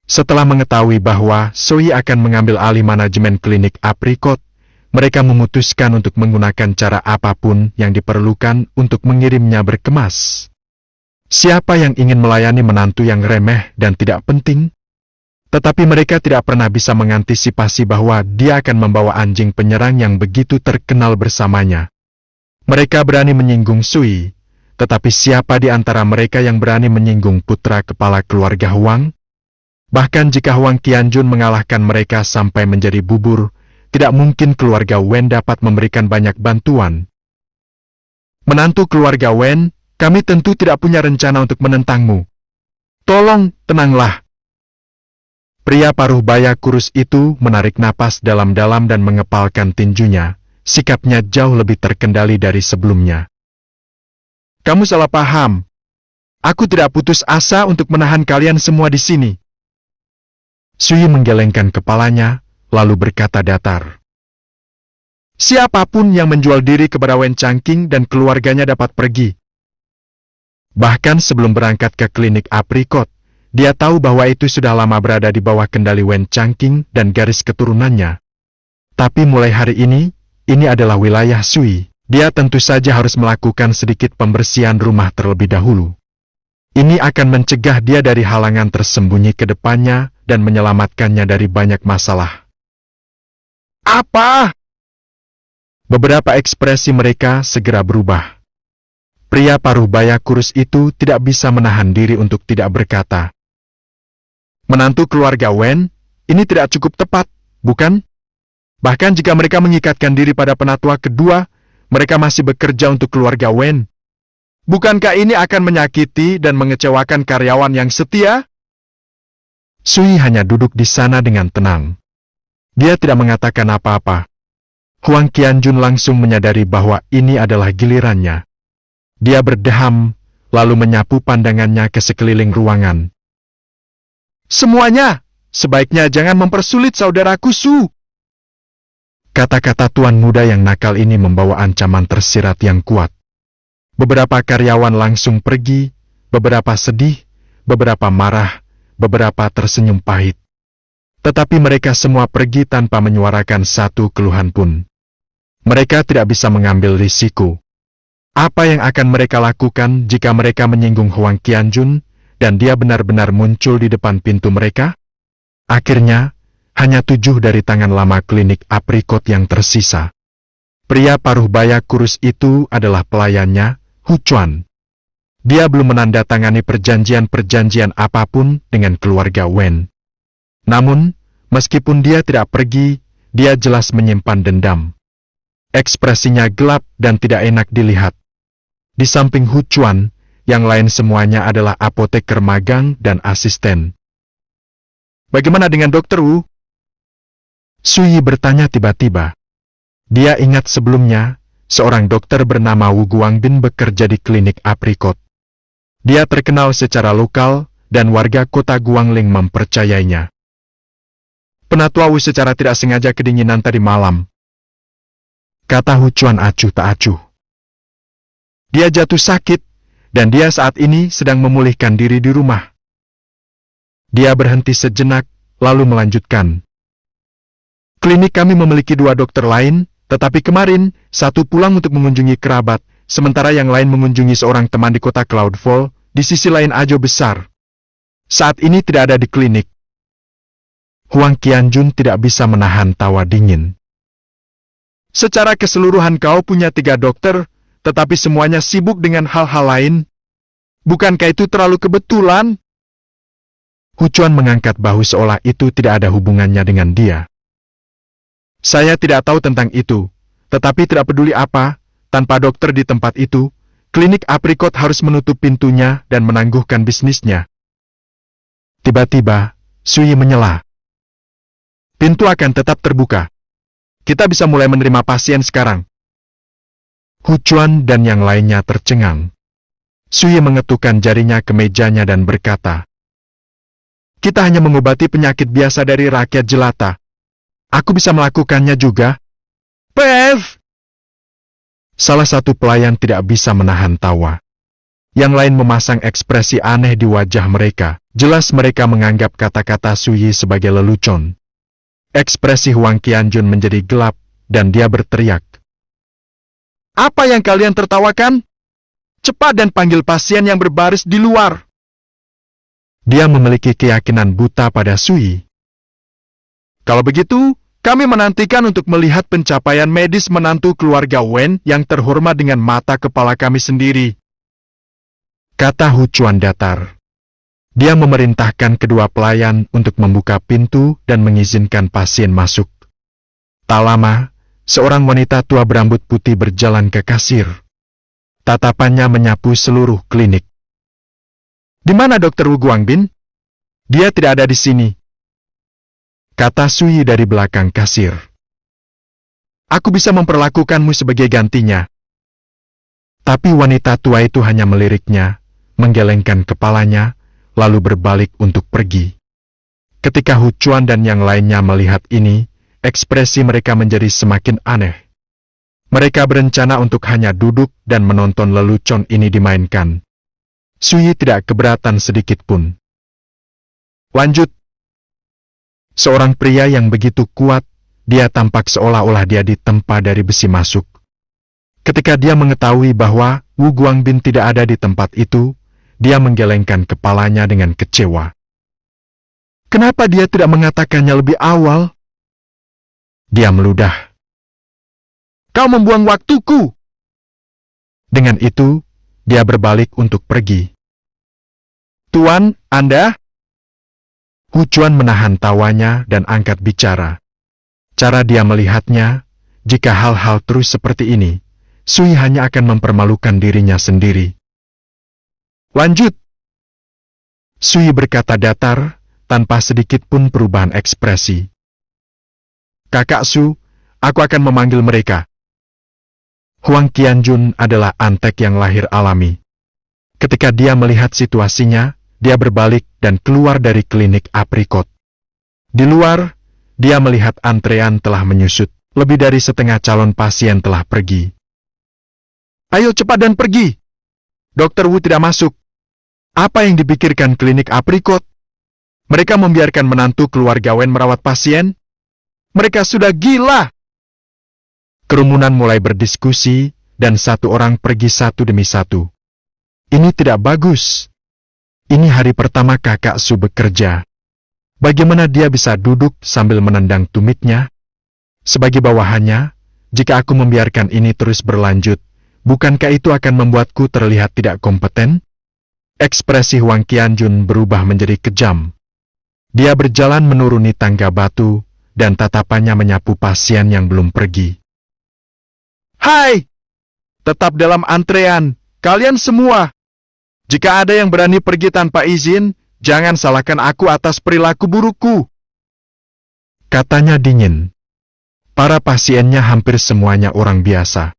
Setelah mengetahui bahwa Sui akan mengambil alih manajemen klinik aprikot, mereka memutuskan untuk menggunakan cara apapun yang diperlukan untuk mengirimnya berkemas. Siapa yang ingin melayani menantu yang remeh dan tidak penting? Tetapi mereka tidak pernah bisa mengantisipasi bahwa dia akan membawa anjing penyerang yang begitu terkenal bersamanya. Mereka berani menyinggung Sui, tetapi siapa di antara mereka yang berani menyinggung putra kepala keluarga Huang? Bahkan jika Huang Qianjun mengalahkan mereka sampai menjadi bubur, tidak mungkin keluarga Wen dapat memberikan banyak bantuan. Menantu keluarga Wen, kami tentu tidak punya rencana untuk menentangmu. Tolong, tenanglah. Pria paruh baya kurus itu menarik napas dalam-dalam dan mengepalkan tinjunya. Sikapnya jauh lebih terkendali dari sebelumnya. Kamu salah paham. Aku tidak putus asa untuk menahan kalian semua di sini. Sui menggelengkan kepalanya, lalu berkata datar. Siapapun yang menjual diri kepada Wen Changqing dan keluarganya dapat pergi. Bahkan sebelum berangkat ke klinik aprikot, dia tahu bahwa itu sudah lama berada di bawah kendali Wen Changqing dan garis keturunannya. Tapi mulai hari ini adalah wilayah Sui. Dia tentu saja harus melakukan sedikit pembersihan rumah terlebih dahulu. Ini akan mencegah dia dari halangan tersembunyi ke depannya dan menyelamatkannya dari banyak masalah. Apa? Beberapa ekspresi mereka segera berubah. Pria paruh baya kurus itu tidak bisa menahan diri untuk tidak berkata. Menantu keluarga Wen, ini tidak cukup tepat, bukan? Bahkan jika mereka mengikatkan diri pada penatua kedua, mereka masih bekerja untuk keluarga Wen. Bukankah ini akan menyakiti dan mengecewakan karyawan yang setia? Sui hanya duduk di sana dengan tenang. Dia tidak mengatakan apa-apa. Huang Qianjun langsung menyadari bahwa ini adalah gilirannya. Dia berdeham, lalu menyapu pandangannya ke sekeliling ruangan. Semuanya, sebaiknya jangan mempersulit saudaraku Su. Kata-kata tuan muda yang nakal ini membawa ancaman tersirat yang kuat. Beberapa karyawan langsung pergi, beberapa sedih, beberapa marah, beberapa tersenyum pahit. Tetapi mereka semua pergi tanpa menyuarakan satu keluhan pun. Mereka tidak bisa mengambil risiko. Apa yang akan mereka lakukan jika mereka menyinggung Huang Qianjun dan dia benar-benar muncul di depan pintu mereka? Akhirnya, hanya 7 dari tangan lama klinik aprikot yang tersisa. Pria paruh baya kurus itu adalah pelayannya, Hu Chuan. Dia belum menandatangani perjanjian-perjanjian apapun dengan keluarga Wen. Namun, meskipun dia tidak pergi, dia jelas menyimpan dendam. Ekspresinya gelap dan tidak enak dilihat. Di samping Hu Chuan, yang lain semuanya adalah apoteker magang dan asisten. Bagaimana dengan Dokter Wu? Sui bertanya tiba-tiba. Dia ingat sebelumnya, seorang dokter bernama Wu Guangbin bekerja di klinik aprikot. Dia terkenal secara lokal, dan warga kota Guangling mempercayainya. Penatua Wu secara tidak sengaja kedinginan tadi malam. Kata Hu Chuan acuh tak acuh. Dia jatuh sakit, dan dia saat ini sedang memulihkan diri di rumah. Dia berhenti sejenak, lalu melanjutkan. Klinik kami memiliki 2 dokter lain, tetapi kemarin, satu pulang untuk mengunjungi kerabat, sementara yang lain mengunjungi seorang teman di kota Cloudfall, di sisi lain Ajo besar. Saat ini tidak ada di klinik. Huang Qianjun tidak bisa menahan tawa dingin. Secara keseluruhan kau punya 3 dokter, tetapi semuanya sibuk dengan hal-hal lain. Bukankah itu terlalu kebetulan? Hu Chuan mengangkat bahu seolah itu tidak ada hubungannya dengan dia. Saya tidak tahu tentang itu, tetapi tidak peduli apa, tanpa dokter di tempat itu, klinik aprikot harus menutup pintunya dan menangguhkan bisnisnya. Tiba-tiba, Sui menyela. Pintu akan tetap terbuka. Kita bisa mulai menerima pasien sekarang. Hu Chuan dan yang lainnya tercengang. Sui mengetukkan jarinya ke mejanya dan berkata, kita hanya mengobati penyakit biasa dari rakyat jelata. Aku bisa melakukannya juga. Pev! Salah satu pelayan tidak bisa menahan tawa. Yang lain memasang ekspresi aneh di wajah mereka. Jelas mereka menganggap kata-kata Sui sebagai lelucon. Ekspresi Huang Qianjun menjadi gelap, dan dia berteriak. Apa yang kalian tertawakan? Cepat dan panggil pasien yang berbaris di luar. Dia memiliki keyakinan buta pada Sui. Kalau begitu, kami menantikan untuk melihat pencapaian medis menantu keluarga Wen yang terhormat dengan mata kepala kami sendiri. Kata Hu Chuan datar. Dia memerintahkan kedua pelayan untuk membuka pintu dan mengizinkan pasien masuk. Tak lama, seorang wanita tua berambut putih berjalan ke kasir. Tatapannya menyapu seluruh klinik. Di mana Dokter Wu Guangbin? Dia tidak ada di sini. Kata Sui dari belakang kasir. Aku bisa memperlakukanmu sebagai gantinya. Tapi wanita tua itu hanya meliriknya, menggelengkan kepalanya, lalu berbalik untuk pergi. Ketika Hu Chuan dan yang lainnya melihat ini, ekspresi mereka menjadi semakin aneh. Mereka berencana untuk hanya duduk dan menonton lelucon ini dimainkan. Sui tidak keberatan sedikit pun. Lanjut. Seorang pria yang begitu kuat, dia tampak seolah-olah dia ditempa dari besi masuk. Ketika dia mengetahui bahwa Wu Guangbin tidak ada di tempat itu, dia menggelengkan kepalanya dengan kecewa. Kenapa dia tidak mengatakannya lebih awal? Dia meludah. Kau membuang waktuku. Dengan itu, dia berbalik untuk pergi. Tuan, Anda? Hu Chuan menahan tawanya dan angkat bicara. Cara dia melihatnya, jika hal-hal terus seperti ini, Sui hanya akan mempermalukan dirinya sendiri. Lanjut. Sui berkata datar, tanpa sedikit pun perubahan ekspresi. Kakak Su, aku akan memanggil mereka. Huang Qianjun adalah antek yang lahir alami. Ketika dia melihat situasinya, dia berbalik dan keluar dari klinik aprikot. Di luar, dia melihat antrean telah menyusut, lebih dari setengah calon pasien telah pergi. Ayo cepat dan pergi. Dokter Wu tidak masuk. Apa yang dipikirkan klinik aprikot? Mereka membiarkan menantu keluarga Wen merawat pasien? Mereka sudah gila! Kerumunan mulai berdiskusi, dan satu orang pergi satu demi satu. Ini tidak bagus. Ini hari pertama kakak Su bekerja. Bagaimana dia bisa duduk sambil menendang tumitnya? Sebagai bawahannya, jika aku membiarkan ini terus berlanjut, bukankah itu akan membuatku terlihat tidak kompeten? Ekspresi Huang Qianjun berubah menjadi kejam. Dia berjalan menuruni tangga batu, dan tatapannya menyapu pasien yang belum pergi. Hai! Tetap dalam antrean, kalian semua. Jika ada yang berani pergi tanpa izin, jangan salahkan aku atas perilaku burukku. Katanya dingin. Para pasiennya hampir semuanya orang biasa.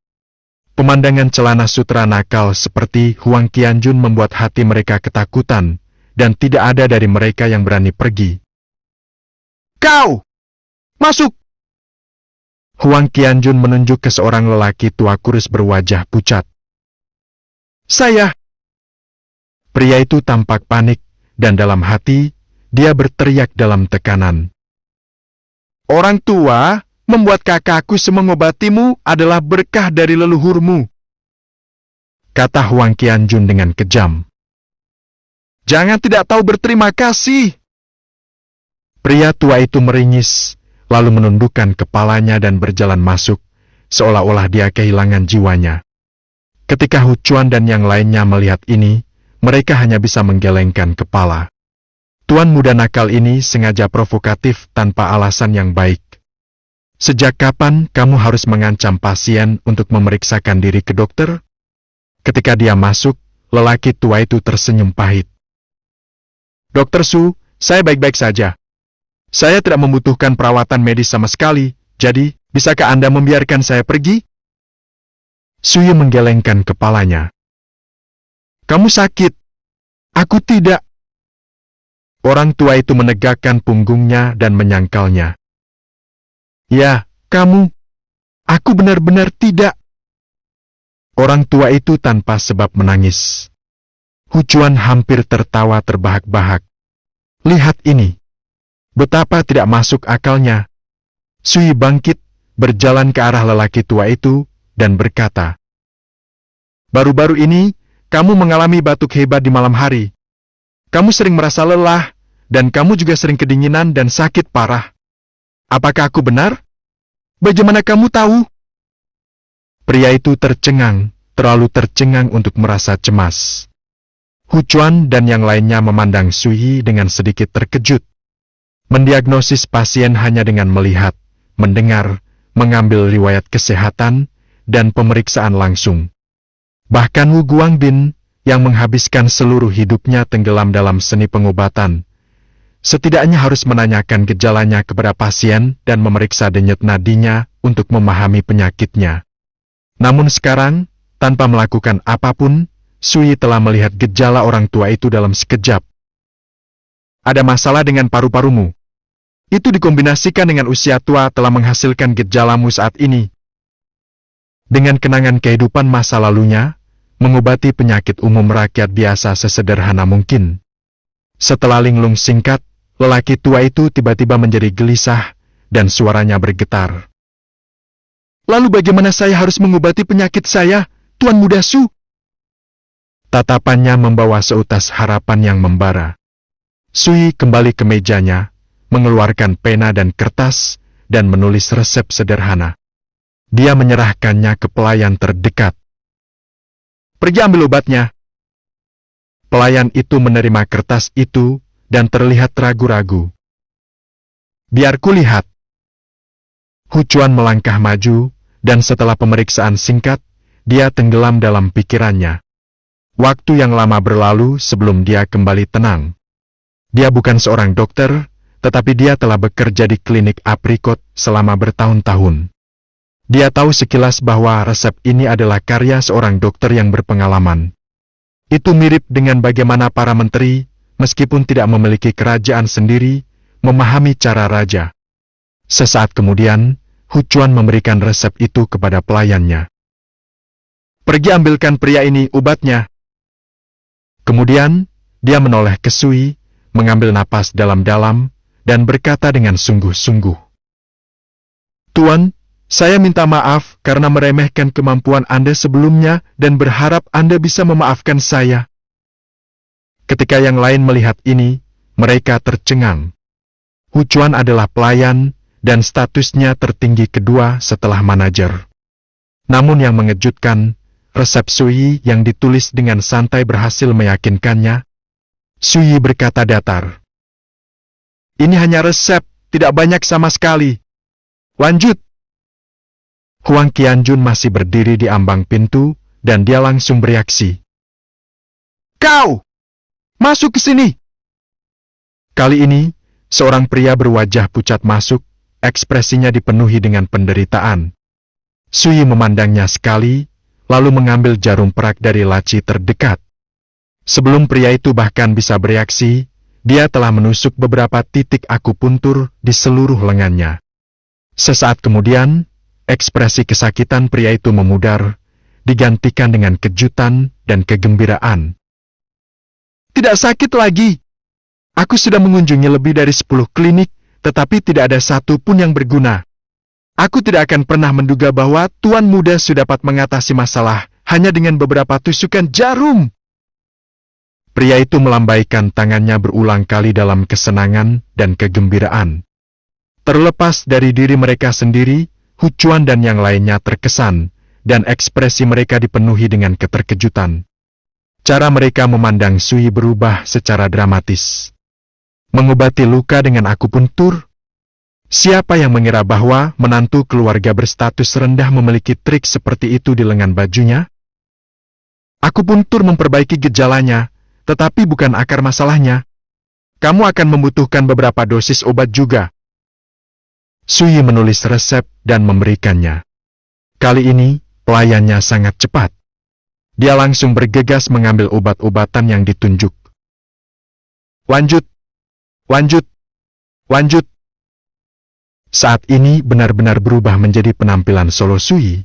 Pemandangan celana sutra nakal seperti Huang Qianjun membuat hati mereka ketakutan, dan tidak ada dari mereka yang berani pergi. Kau! Masuk! Huang Qianjun menunjuk ke seorang lelaki tua kurus berwajah pucat. Saya! Pria itu tampak panik, dan dalam hati, dia berteriak dalam tekanan. Orang tua, membuat kakakku semengobatimu adalah berkah dari leluhurmu. Kata Huang Qianjun dengan kejam. Jangan tidak tahu berterima kasih. Pria tua itu meringis, lalu menundukkan kepalanya dan berjalan masuk, seolah-olah dia kehilangan jiwanya. Ketika Hu Chuan dan yang lainnya melihat ini, mereka hanya bisa menggelengkan kepala. Tuan muda nakal ini sengaja provokatif tanpa alasan yang baik. Sejak kapan kamu harus mengancam pasien untuk memeriksakan diri ke dokter? Ketika dia masuk, lelaki tua itu tersenyum pahit. Dokter Su, saya baik-baik saja. Saya tidak membutuhkan perawatan medis sama sekali, jadi bisakah Anda membiarkan saya pergi? Sui menggelengkan kepalanya. Kamu sakit. Aku tidak. Orang tua itu menegakkan punggungnya dan menyangkalnya. Ya, kamu. Aku benar-benar tidak. Orang tua itu tanpa sebab menangis. Hu Chuan hampir tertawa terbahak-bahak. Lihat ini. Betapa tidak masuk akalnya. Sui bangkit, berjalan ke arah lelaki tua itu, dan berkata, baru-baru ini, kamu mengalami batuk hebat di malam hari. Kamu sering merasa lelah, dan kamu juga sering kedinginan dan sakit parah. Apakah aku benar? Bagaimana kamu tahu? Pria itu tercengang, terlalu tercengang untuk merasa cemas. Hu Chuan dan yang lainnya memandang Sui dengan sedikit terkejut. Mendiagnosis pasien hanya dengan melihat, mendengar, mengambil riwayat kesehatan, dan pemeriksaan langsung. Bahkan Wu Guangbin, yang menghabiskan seluruh hidupnya tenggelam dalam seni pengobatan, setidaknya harus menanyakan gejalanya kepada pasien dan memeriksa denyut nadinya untuk memahami penyakitnya. Namun sekarang, tanpa melakukan apapun, Sui telah melihat gejala orang tua itu dalam sekejap. Ada masalah dengan paru-parumu. Itu dikombinasikan dengan usia tua telah menghasilkan gejalamu saat ini. Dengan kenangan kehidupan masa lalunya, mengobati penyakit umum rakyat biasa sesederhana mungkin. Setelah linglung singkat, lelaki tua itu tiba-tiba menjadi gelisah, dan suaranya bergetar. Lalu bagaimana saya harus mengobati penyakit saya, Tuan Muda Su? Tatapannya membawa seutas harapan yang membara. Sui kembali ke mejanya, mengeluarkan pena dan kertas, dan menulis resep sederhana. Dia menyerahkannya ke pelayan terdekat. Pergi ambil obatnya. Pelayan itu menerima kertas itu, dan terlihat ragu-ragu. Biar kulihat. Hucuan melangkah maju, dan setelah pemeriksaan singkat, dia tenggelam dalam pikirannya. Waktu yang lama berlalu sebelum dia kembali tenang. Dia bukan seorang dokter, tetapi dia telah bekerja di klinik aprikot selama bertahun-tahun. Dia tahu sekilas bahwa resep ini adalah karya seorang dokter yang berpengalaman. Itu mirip dengan bagaimana para menteri, meskipun tidak memiliki kerajaan sendiri, memahami cara raja. Sesaat kemudian, Hucuan memberikan resep itu kepada pelayannya. Pergi ambilkan pria ini obatnya. Kemudian, dia menoleh ke Sui, mengambil napas dalam-dalam, dan berkata dengan sungguh-sungguh. Tuan, saya minta maaf karena meremehkan kemampuan Anda sebelumnya dan berharap Anda bisa memaafkan saya. Ketika yang lain melihat ini, mereka tercengang. Hucuan adalah pelayan, dan statusnya tertinggi kedua setelah manajer. Namun yang mengejutkan, resep Sui yang ditulis dengan santai berhasil meyakinkannya. Sui berkata datar. Ini hanya resep, tidak banyak sama sekali. Lanjut. Huang Qianjun masih berdiri di ambang pintu, dan dia langsung bereaksi. Kau! Masuk ke sini! Kali ini, seorang pria berwajah pucat masuk, ekspresinya dipenuhi dengan penderitaan. Sui memandangnya sekali, lalu mengambil jarum perak dari laci terdekat. Sebelum pria itu bahkan bisa bereaksi, dia telah menusuk beberapa titik akupuntur di seluruh lengannya. Sesaat kemudian, ekspresi kesakitan pria itu memudar, digantikan dengan kejutan dan kegembiraan. Tidak sakit lagi. Aku sudah mengunjungi lebih dari 10 klinik, tetapi tidak ada satu pun yang berguna. Aku tidak akan pernah menduga bahwa Tuan Muda sudah dapat mengatasi masalah hanya dengan beberapa tusukan jarum. Pria itu melambaikan tangannya berulang kali dalam kesenangan dan kegembiraan. Terlepas dari diri mereka sendiri, Hucuan dan yang lainnya terkesan, dan ekspresi mereka dipenuhi dengan keterkejutan. Cara mereka memandang Sui berubah secara dramatis. Mengobati luka dengan akupuntur? Siapa yang mengira bahwa menantu keluarga berstatus rendah memiliki trik seperti itu di lengan bajunya? Akupuntur memperbaiki gejalanya, tetapi bukan akar masalahnya. Kamu akan membutuhkan beberapa dosis obat juga. Sui menulis resep dan memberikannya. Kali ini, pelayannya sangat cepat. Dia langsung bergegas mengambil obat-obatan yang ditunjuk. Lanjut, lanjut, lanjut. Saat ini benar-benar berubah menjadi penampilan solo Sui.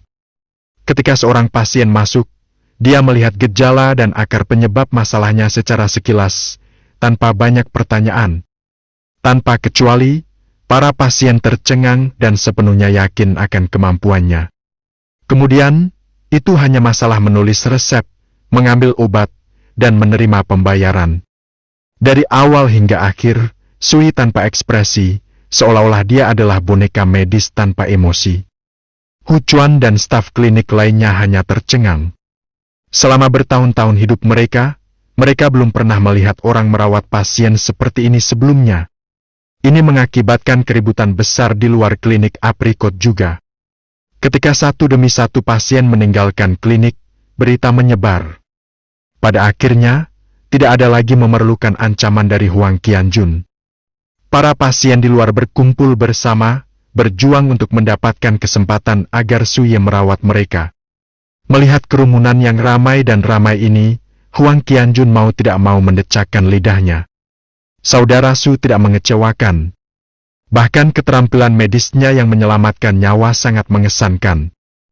Ketika seorang pasien masuk, dia melihat gejala dan akar penyebab masalahnya secara sekilas, tanpa banyak pertanyaan. Tanpa kecuali, para pasien tercengang dan sepenuhnya yakin akan kemampuannya. Kemudian, itu hanya masalah menulis resep, mengambil obat, dan menerima pembayaran. Dari awal hingga akhir, Sui tanpa ekspresi, seolah-olah dia adalah boneka medis tanpa emosi. Hucuan dan staf klinik lainnya hanya tercengang. Selama bertahun-tahun hidup mereka belum pernah melihat orang merawat pasien seperti ini sebelumnya. Ini mengakibatkan keributan besar di luar klinik aprikot juga. Ketika satu demi satu pasien meninggalkan klinik, berita menyebar. Pada akhirnya, tidak ada lagi memerlukan ancaman dari Huang Qianjun. Para pasien di luar berkumpul bersama, berjuang untuk mendapatkan kesempatan agar Sui merawat mereka. Melihat kerumunan yang ramai dan ramai ini, Huang Qianjun mau tidak mau mendecakkan lidahnya. Saudara Su tidak mengecewakan. Bahkan keterampilan medisnya yang menyelamatkan nyawa sangat mengesankan.